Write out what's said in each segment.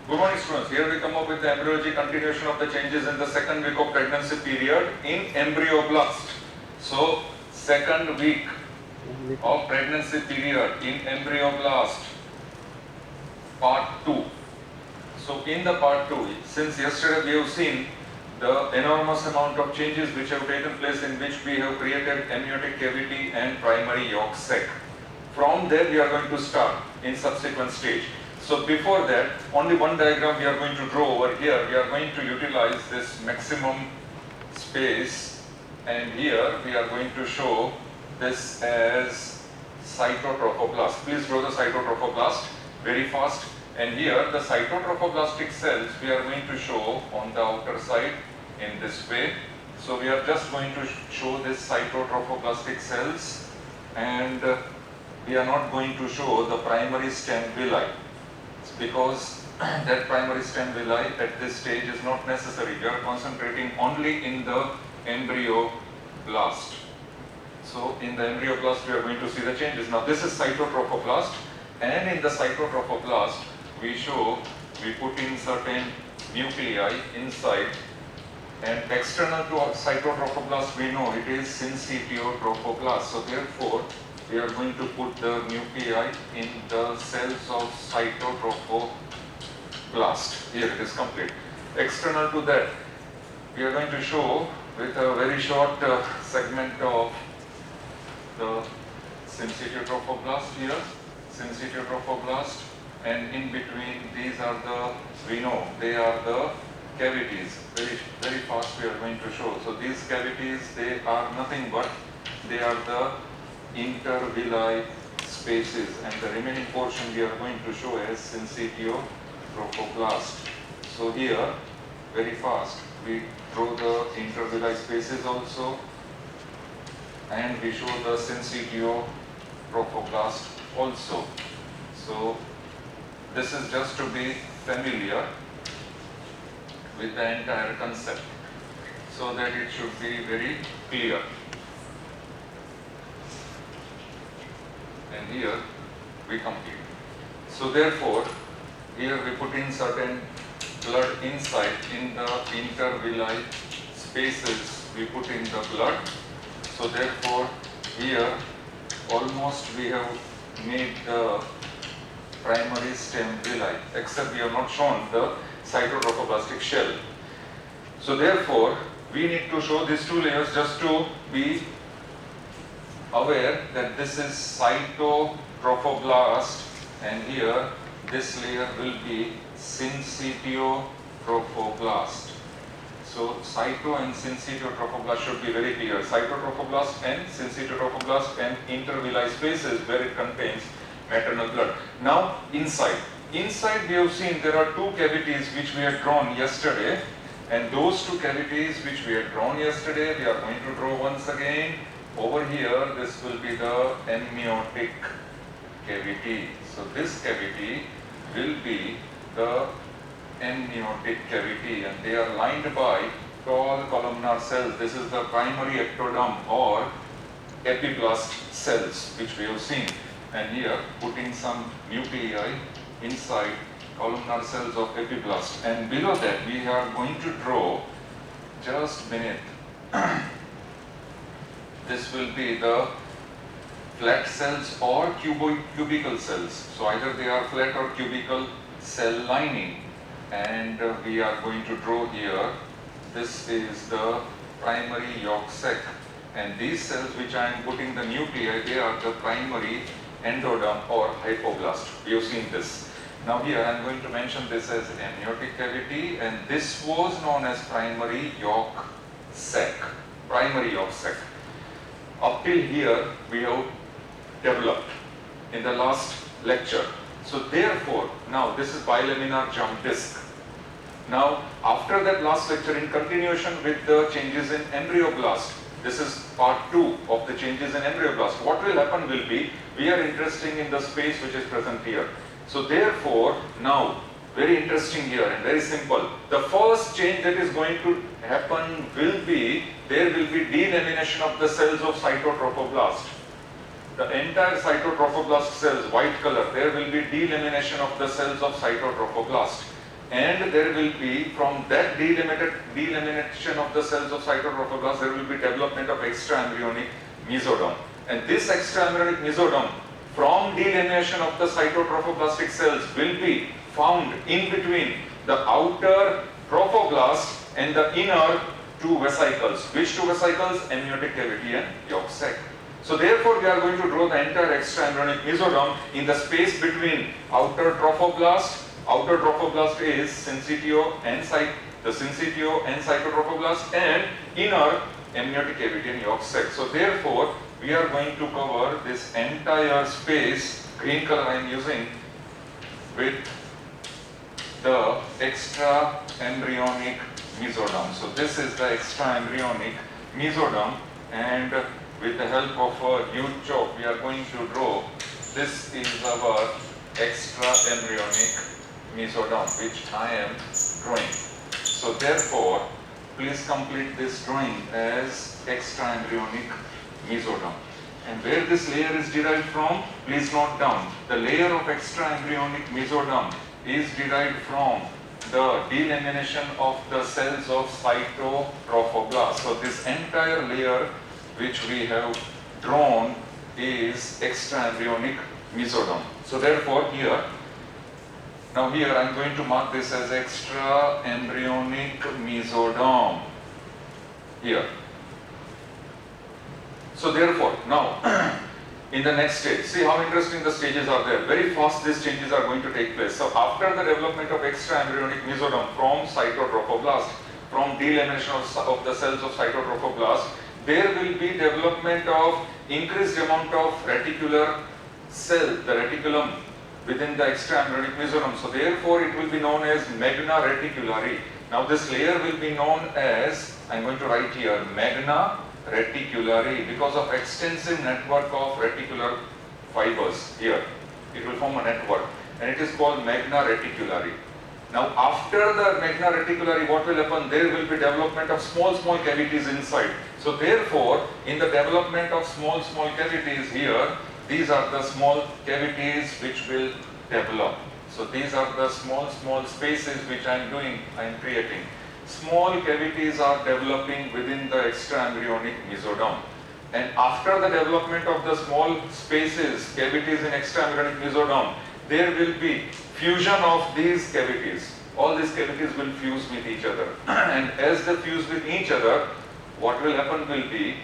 Good morning, students. Here we come up with the embryology continuation of the changes in the second week of pregnancy period in embryoblast. So, second week of pregnancy period in embryoblast, part 2. So, in the part 2, since yesterday we have seen the enormous amount of changes which have taken place, in which we have created amniotic cavity and primary yolk sac. From there we are going to start in subsequent stage. So before that, only one diagram we are going to draw over here. We are going to utilize this maximum space, and here we are going to show this as cytotrophoblast. Please draw the cytotrophoblast very fast. And here the cytotrophoblastic cells we are going to show on the outer side in this way. So we are just going to show this cytotrophoblastic cells, and we are not going to show the primary stem villi, because that primary stem villi at this stage is not necessary. We are concentrating only in the embryoblast. So in the embryoblast we are going to see the changes. Now this is cytotrophoblast, and in the cytotrophoblast we put in certain nuclei inside, and external to cytotrophoblast we know it is syncytiotrophoblast. So therefore we are going to put the nuclei in the cells of cytotrophoblast. Here it is complete. External to that, we are going to show with a very short segment of the syncytiotrophoblast here, syncytiotrophoblast, and in between these are the, we know they are the cavities. Very fast we are going to show. So these cavities, they are nothing but they are the intervilli spaces, and the remaining portion we are going to show as syncytiotrophoblast. So here, very fast, we draw the intervilli spaces also, and we show the syncytiotrophoblast also. So this is just to be familiar with the entire concept, so that it should be very clear. And here we complete. So therefore, here we put in certain blood inside, in the intervilli spaces we put in the blood. So therefore, here almost we have made the primary stem villi, except we have not shown the cytotrophoblastic shell. So therefore, we need to show these two layers just to be aware that this is cytotrophoblast, and here this layer will be syncytiotrophoblast. So cyto and syncytiotrophoblast should be very clear. Cytotrophoblast and syncytiotrophoblast, and intervilli spaces where it contains maternal blood. Now inside we have seen there are two cavities which we had drawn yesterday, and those two cavities which we had drawn yesterday we are going to draw once again. Over here, this will be the amniotic cavity. So this cavity will be the amniotic cavity, and they are lined by tall columnar cells. This is the primary ectoderm or epiblast cells which we have seen, and here putting some nuclei inside columnar cells of epiblast, and below that we are going to draw just beneath. This will be the flat cells or cubical cells. So either they are flat or cubical cell lining, and we are going to draw here. This is the primary yolk sac, and these cells which I am putting the nuclei, they are the primary endoderm or hypoblast. We have seen this. Now here I am going to mention this as amniotic cavity, and this was known as primary yolk sac. Primary yolk sac. Up till here we have developed in the last lecture. So therefore, now this is bilaminar jump disc. Now after that last lecture, in continuation with the changes in embryoblast, this is part 2 of the changes in embryoblast. What will happen will be, we are interested in the space which is present here. So therefore, now very interesting here and very simple. The first change that is going to happen will be, there will be delamination of the cells of cytotrophoblast. The entire cytotrophoblast cells, white color, there will be delamination of the cells of cytotrophoblast. and there will be, from that delamination of the cells of cytotrophoblast, there will be development of extraembryonic mesoderm. And this extraembryonic mesoderm, from delamination of the cytotrophoblastic cells, will be found in between the outer trophoblast and the inner two vesicles. Which two vesicles? Amniotic cavity and yolk sac. So therefore, we are going to draw the entire extraembryonic mesoderm in the space between outer trophoblast. Outer trophoblast is syncytio and cytotrophoblast, and inner amniotic cavity and yolk sac. So therefore, we are going to cover this entire space, green color I am using, with the extraembryonic mesoderm. So this is the extraembryonic mesoderm, and with the help of a huge chalk, we are going to draw. This is our extraembryonic mesoderm, which I am drawing. So therefore, please complete this drawing as extraembryonic mesoderm. And where this layer is derived from, please note down. The layer of extraembryonic mesoderm is derived from the delamination of the cells of cytotrophoblast. So this entire layer which we have drawn is extraembryonic mesoderm. So therefore here, now here I am going to mark this as extraembryonic mesoderm here. So therefore, now in the next stage, see how interesting the stages are there. Very fast these changes are going to take place. So after the development of extraembryonic mesoderm from cytotrophoblast, from delamination of the cells of cytotrophoblast, there will be development of increased amount of reticular cell, the reticulum within the extraembryonic mesoderm. So therefore it will be known as magna reticuli. Now this layer will be known as, I am going to write here, magna reticuli, because of extensive network of reticular fibers here. It will form a network, and it is called magna reticuli. Now after the magna reticuli, what will happen? There will be development of small cavities inside. So therefore, in the development of small cavities here, these are the small cavities which will develop. So these are the small spaces which I am creating. Small cavities are developing within the extraembryonic mesoderm. And after the development of the small spaces, cavities in extraembryonic mesoderm, there will be fusion of these cavities. All these cavities will fuse with each other. And as they fuse with each other, what will happen will be,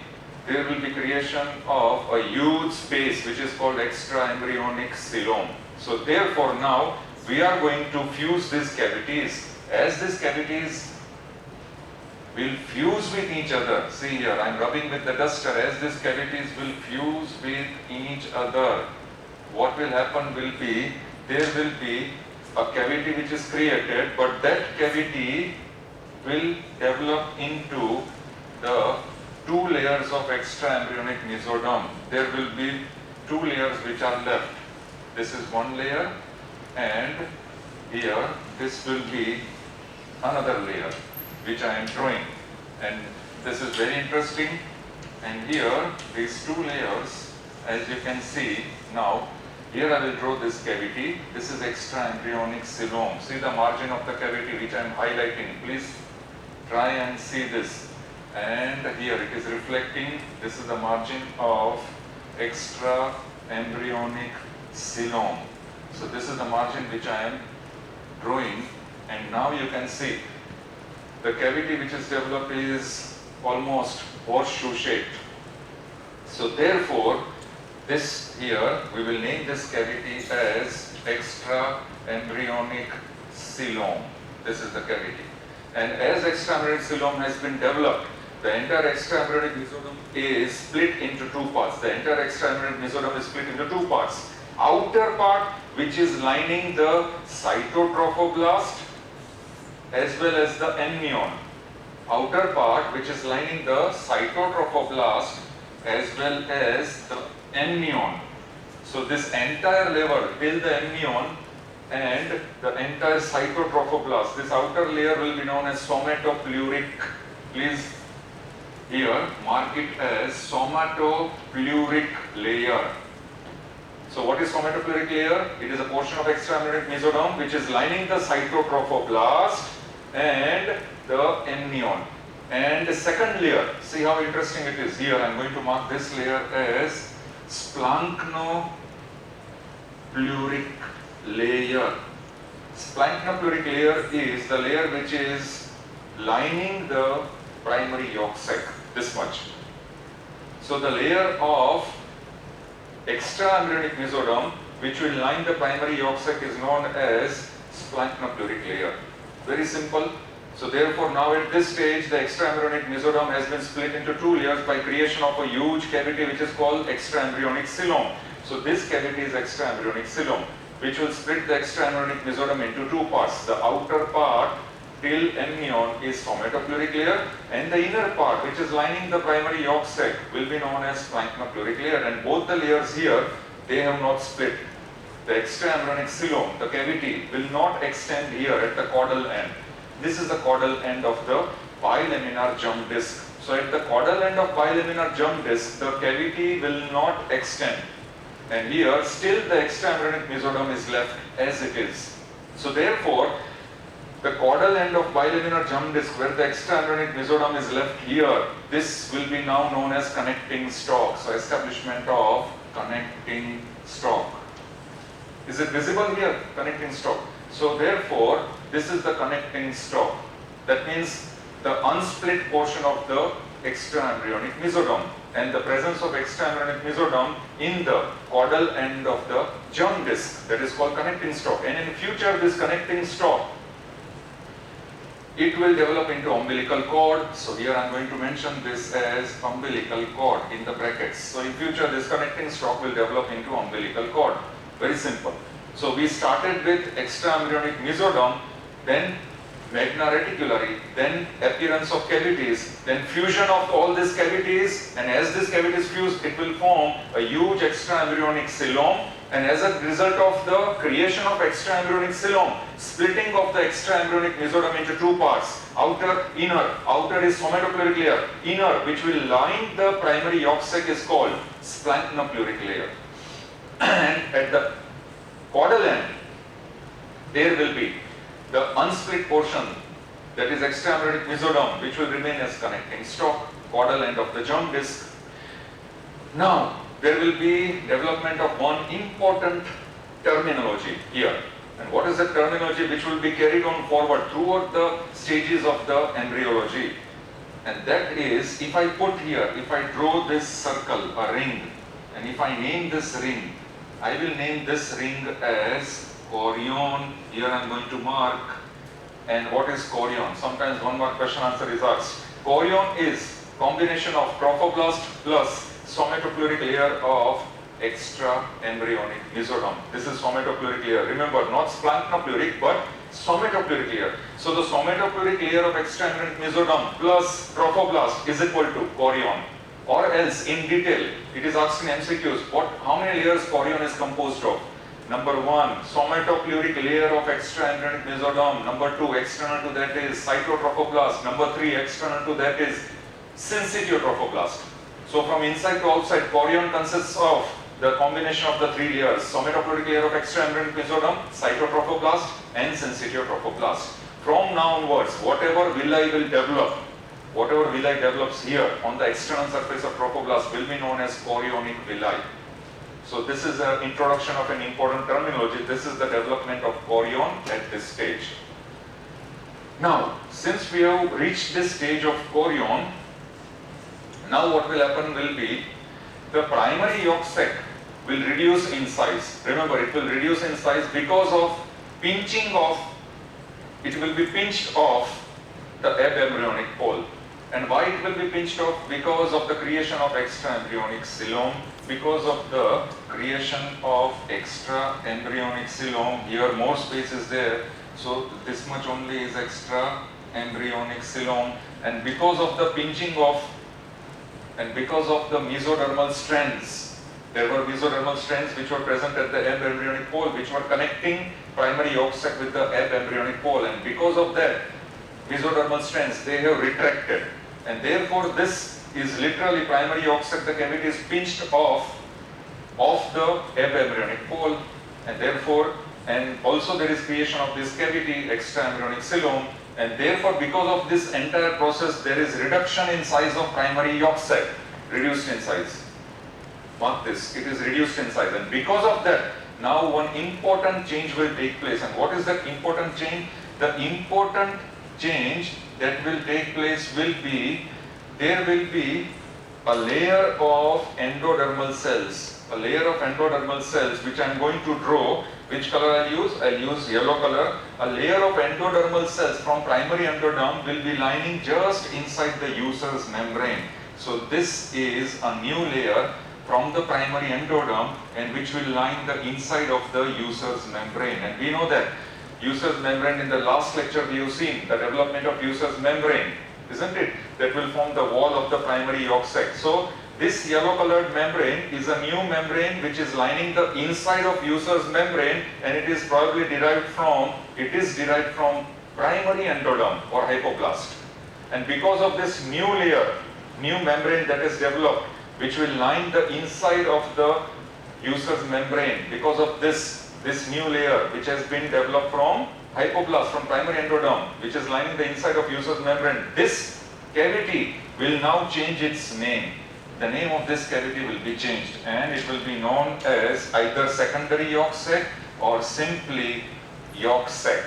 there will be creation of a huge space which is called extraembryonic coelom. So therefore now, we are going to fuse these cavities. As these cavities will fuse with each other, see here, I am rubbing with the duster, as these cavities will fuse with each other, what will happen will be, there will be a cavity which is created, but that cavity will develop into the two layers of extraembryonic mesoderm. There will be two layers which are left. This is one layer, and here this will be another layer which I am drawing, and this is very interesting. And here these two layers, as you can see now, here I will draw this cavity. This is extraembryonic coelom. See the margin of the cavity which I am highlighting. Please try and see this. And here it is reflecting. This is the margin of extraembryonic coelom. So this is the margin which I am drawing, and now you can see the cavity which is developed is almost horseshoe shaped. So therefore, this here, we will name this cavity as extraembryonic coelom. This is the cavity. And as extraembryonic coelom has been developed, the entire extraembryonic mesoderm is split into two parts. The entire extraembryonic mesoderm is split into two parts. Outer part, which is lining the cytotrophoblast as well as the amnion. Outer part, which is lining the cytotrophoblast as well as the amnion. So this entire layer till the amnion and the entire cytotrophoblast, this outer layer will be known as somatopleuric. Please here mark it as somatopleuric layer. So what is somatopluric layer? It is a portion of extraembryonic mesoderm which is lining the cytotrophoblast and the amnion. And the second layer, see how interesting it is here. I am going to mark this layer as splanchnopluric layer. Splanchnopluric layer is the layer which is lining the primary yolk sac, this much. So the layer of extraembryonic mesoderm which will line the primary yolk sac is known as splanchnopluric layer. Very simple. So therefore now at this stage the extraembryonic mesoderm has been split into two layers by creation of a huge cavity which is called extraembryonic coelom. So this cavity is extraembryonic coelom which will split the extraembryonic mesoderm into two parts. The outer part till amnion is somatopluric layer and the inner part which is lining the primary yolk sac will be known as splanchnopluric layer, and both the layers here they have not split. The extraembryonic coelom, the cavity, will not extend here at the caudal end. This is the caudal end of the bilaminar germ disc. So at the caudal end of bilaminar germ disc, the cavity will not extend. And here still the extraembryonic mesoderm is left as it is. So therefore, the caudal end of bilaminar germ disc where the extraembryonic mesoderm is left here, this will be now known as connecting stalk. So establishment of connecting stalk. Is it visible here? Connecting stalk. So therefore, this is the connecting stalk. That means the unsplit portion of the extraembryonic mesoderm and the presence of extraembryonic mesoderm in the caudal end of the germ disc, that is called connecting stalk. And in future this connecting stalk, it will develop into umbilical cord. So here I am going to mention this as umbilical cord in the brackets. So in future this connecting stalk will develop into umbilical cord. Very simple. So we started with extraembryonic mesoderm, then magna reticuli, then appearance of cavities, then fusion of all these cavities, and as these cavities fuse, it will form a huge extraembryonic coelom, and as a result of the creation of extraembryonic coelom, splitting of the extraembryonic mesoderm into two parts, outer, inner. Outer is somatopluric layer, inner which will line the primary yolk sac is called splanchnopluric layer. And at the caudal end, there will be the unsplit portion, that is extraembryonic mesoderm, which will remain as connecting stalk, caudal end of the germ disc. Now, there will be development of one important terminology here. And what is the terminology which will be carried on forward throughout the stages of the embryology? And that is, if I put here, if I draw this circle, a ring, and if I name this ring, I will name this ring as chorion. Here I am going to mark. And what is chorion? Sometimes one more question answer is asked. Chorion is combination of trophoblast plus somatopluric layer of extraembryonic mesoderm. This is somatopluric layer. Remember, not splanchnopluric but somatopluric layer. So the somatopluric layer of extraembryonic mesoderm plus trophoblast is equal to chorion. Or else in detail, it is asked in MCQs, how many layers chorion is composed of? Number 1, somatopluric layer of extraembryonic mesoderm. Number 2, external to that is cytotrophoblast. Number 3, external to that is syncytiotrophoblast. So from inside to outside, chorion consists of the combination of the three layers: somatopluric layer of extraembryonic mesoderm, cytotrophoblast, and syncytiotrophoblast. From now onwards, whatever villi will develop, whatever villi develops here on the external surface of trophoblast will be known as chorionic villi. So this is an introduction of an important terminology. This is the development of chorion at this stage. Now, since we have reached this stage of chorion, now what will happen will be the primary yolk sac will reduce in size. Remember, it will reduce in size because of pinching off, it will be pinched off the abembryonic pole. And why it will be pinched off? Because of the creation of extraembryonic coelom. Because of the creation of extraembryonic coelom, here more space is there. So this much only is extraembryonic coelom. And because of the pinching off, and because of the mesodermal strands, there were mesodermal strands which were present at the abembryonic pole, which were connecting primary yolk sac with the abembryonic pole. And because of that, mesodermal strands, they have retracted. And therefore this is literally primary yolk sac, the cavity is pinched off of the embryonic pole, and therefore, and also there is creation of this cavity, extra embryonic coelom, and therefore because of this entire process there is reduction in size of primary yolk sac, reduced in size. Mark this, it is reduced in size, and because of that now one important change will take place. And what is that important change? The important change that will take place will be, there will be a layer of endodermal cells, a layer of endodermal cells which I am going to draw. Which color I'll use? I'll use yellow color. A layer of endodermal cells from primary endoderm will be lining just inside the user's membrane. So this is a new layer from the primary endoderm and which will line the inside of the user's membrane. And we know that user's membrane, in the last lecture we have seen the development of user's membrane, isn't it? That will form the wall of the primary yolk sac. So this yellow colored membrane is a new membrane which is lining the inside of user's membrane, and it is probably derived from, primary endoderm or hypoblast. And because of this new layer, new membrane that is developed, which will line the inside of the user's membrane, because of this new layer which has been developed from hypoblast, from primary endoderm, which is lining the inside of user's membrane, this cavity will now change its name. The name of this cavity will be changed and it will be known as either secondary yolk sac or simply yolk sac.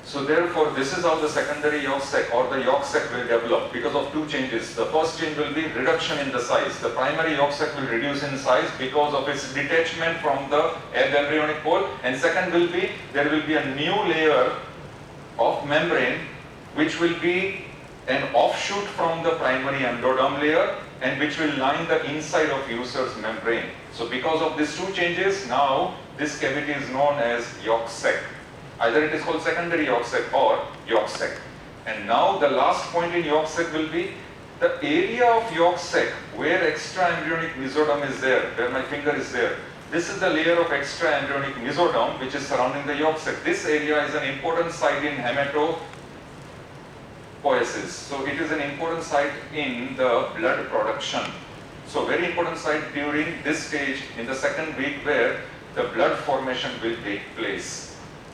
So therefore this is how the secondary yolk sac or the yolk sac will develop because of two changes. The first change will be reduction in the size. The primary yolk sac will reduce in size because of its detachment from the embryonic pole, and second will be, there will be a new layer of membrane which will be an offshoot from the primary endoderm layer and which will line the inside of user's membrane. So because of these two changes, now this cavity is known as yolk sac. Either it is called secondary yolk sac or yolk sac. And now the last point in yolk sac will be the area of yolk sac where extra embryonic mesoderm is there, where my finger is there. This is the layer of extra embryonic mesoderm which is surrounding the yolk sac. This area is an important site in hematopoiesis. So it is an important site in the blood production. So very important site during this stage in the second week where the blood formation will take place.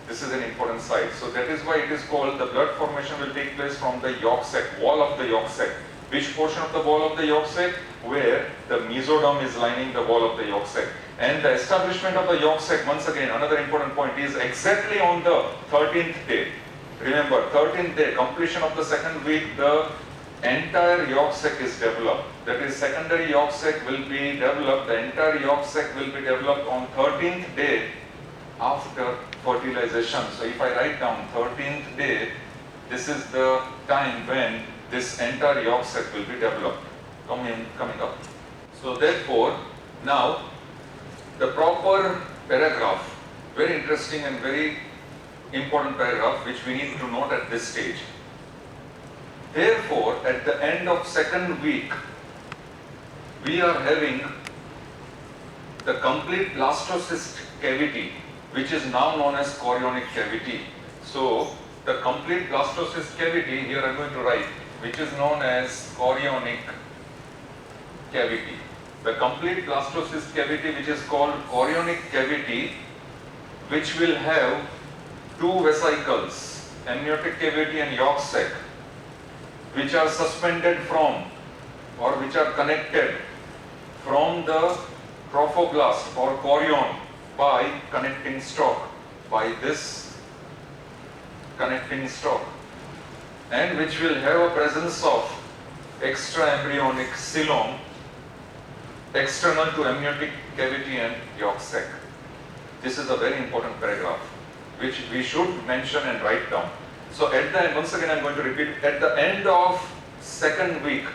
This is an important site. So that is why it is called, the blood formation will take place from the yolk sac, wall of the yolk sac. Which portion of the wall of the yolk sac? Where the mesoderm is lining the wall of the yolk sac. And the establishment of the yolk sac, once again, another important point, is exactly on the 13th day. Remember, 13th day, completion of the second week, the entire yolk sac is developed. That is, secondary yolk sac will be developed, the entire yolk sac will be developed on 13th day after fertilization. So if I write down 13th day, this is the time when this entire yolk sac will be developed, coming up. So therefore, now the proper paragraph, very interesting and very important paragraph which we need to note at this stage. Therefore, at the end of second week, we are having the complete blastocyst cavity, which is now known as chorionic cavity. So, the complete blastocyst cavity, here I am going to write, which is known as chorionic cavity. The complete blastocyst cavity, which is called chorionic cavity, which will have two vesicles, amniotic cavity and yolk sac, which are suspended from or which are connected from the trophoblast or chorion by connecting stalk, by this connecting stalk, and which will have a presence of extra embryonic coelom external to amniotic cavity and yolk sac. This is a very important paragraph which we should mention and write down. So at the end, once again I am going to repeat, at the end of second week,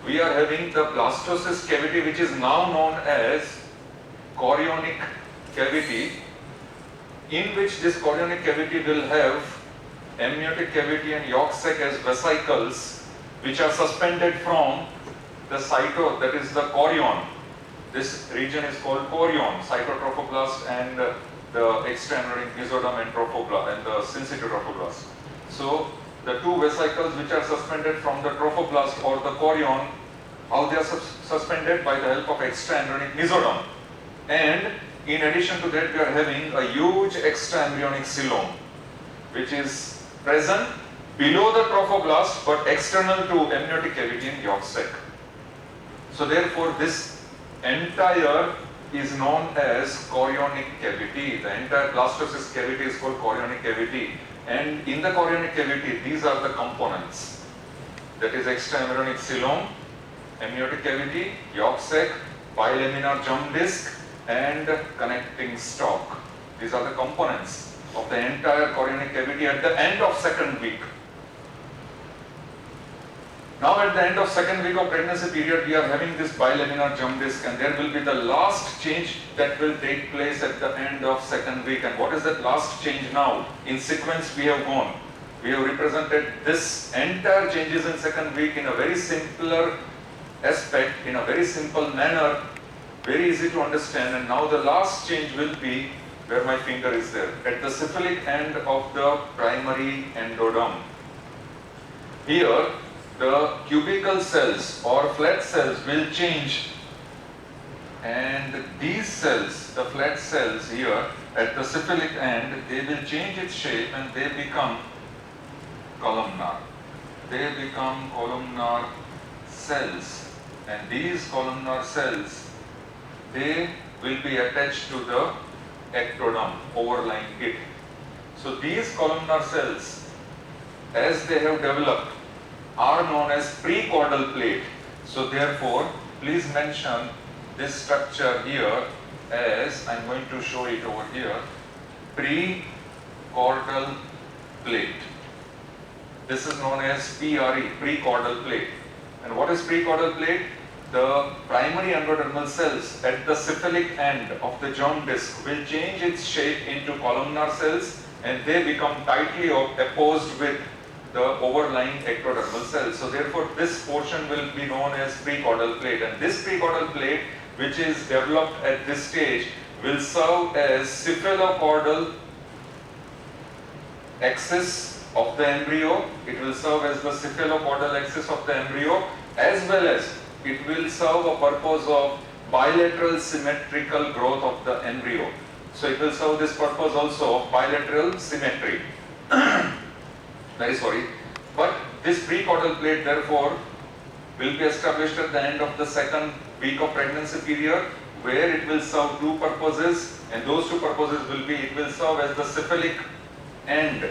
we are having the blastocyst cavity, which is now known as chorionic cavity, in which this chorionic cavity will have amniotic cavity and yolk sac as vesicles, which are suspended from the cyto, that is the chorion. This region is called chorion, cytotrophoblast and the extra embryonic mesoderm and trophoblast and the syncytial trophoblast. So the two vesicles which are suspended from the trophoblast or the chorion How they are suspended? By the help of extraembryonic mesoderm. And in addition to that, we are having a huge extraembryonic coelom, which is present below the trophoblast but external to amniotic cavity in yolk sac. So therefore, this entire is known as chorionic cavity. The entire blastocyst cavity is called chorionic cavity. And in the chorionic cavity, these are the components. That is extraembryonic coelom, amniotic cavity, yolk sac, bilaminar germ disc, and connecting stalk. These are the components of the entire chorionic cavity at the end of second week. Now at the end of second week of pregnancy period, we are having this bilaminar germ disc, and there will be the last change that will take place at the end of second week. And what is that last change now? In sequence we have gone. We have represented this entire changes in second week in a very simpler aspect, in a very simple manner, very easy to understand. And now the last change will be where my finger is there, at the cephalic end of the primary endoderm. Here the cubical cells or flat cells will change, and these cells, the flat cells here at the cephalic end, they will change its shape and they become columnar. They become columnar cells, and these columnar cells, they will be attached to the ectoderm overlying it. So these columnar cells, as they have developed, are known as precaudal plate. So therefore, please mention this structure here as, I am going to show it over here, precaudal plate. This is known as PRE, precaudal plate. And what is precaudal plate? The primary endodermal cells at the cephalic end of the germ disc will change its shape into columnar cells, and they become tightly opposed with the overlying ectodermal cells. So therefore, this portion will be known as precaudal plate, and this precaudal plate, which is developed at this stage, will serve as cephalocaudal axis of the embryo. It will serve as the cephalocaudal axis of the embryo, as well as it will serve a purpose of bilateral symmetrical growth of the embryo. So it will serve this purpose also of bilateral symmetry. Very sorry. But this precaudal plate therefore will be established at the end of the second week of pregnancy period, where it will serve two purposes, and those two purposes will be, it will serve as the cephalic end,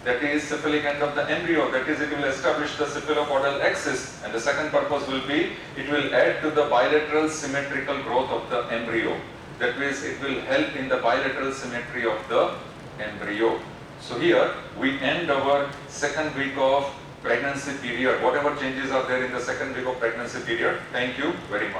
that is cephalic end of the embryo, that is it will establish the cephalocaudal axis, and the second purpose will be, it will add to the bilateral symmetrical growth of the embryo. That means it will help in the bilateral symmetry of the embryo. So here we end our second week of pregnancy period. Whatever changes are there in the second week of pregnancy period. Thank you very much.